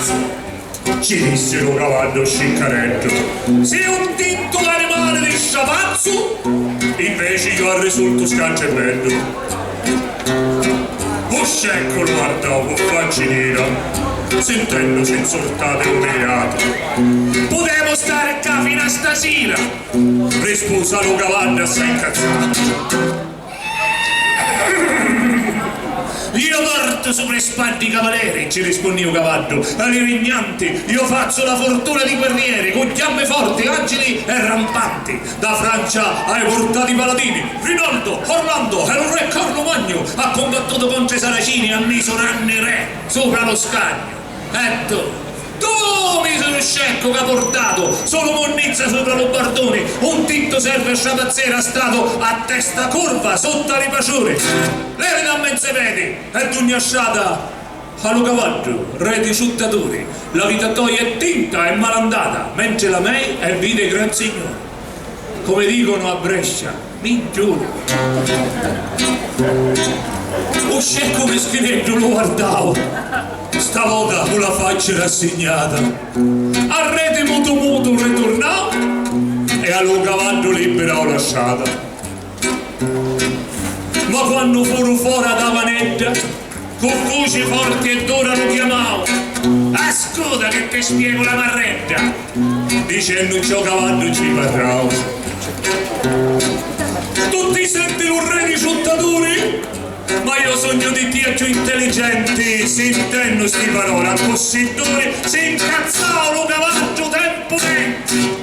Scapazzo! Ci disse lo cavallo sciccaretto. Sei un tinto d'animale di Scapazzo? Invece io risulto scancelletto. O scecco lo guardavo con faccia nera, sentendosi insultato e umiliato. Potevo stare qua fino a stasera, risposa lo cavallo assai incazzato. Io porto sopra i spalti cavalieri, ci rispondì un cavallo, ali regnanti, io faccio la fortuna di guerrieri, con chiamme forti, agili e rampanti. Da Francia ai portati paladini, Rinaldo, Orlando e il re Carlo Magno ha combattuto contro i saracini e ha messo ranni re sopra lo scagno. Ecco, tu mi sono scecco che ha portato solo monnezza sopra lo bardone, un tinto serve a sciapazzera stato a testa curva sotto i paciori. Levi da mezze vedi e d'ogni asciata allo cavallo, re di ciuttatori, la vita tua è tinta e malandata, mentre la mei è vita gran signore. Come dicono a Brescia, mi giuro. O scecco meschinetto lo guardavo, stavolta con la faccia rassegnata. Al rete muto ritornò e allo cavallo libera ho lasciata. Ma quando furu fuori da vanetta, con voci forti e d'ora lo chiamavo. Ascolta che ti spiego la marretta, dicendo ciò cavallo ci parrò. Tutti senti un re di ciuttatori? Ma io sogno di te più intelligenti, sentendo sti parole al possittore, si incazzava lo cavallo tempo denti.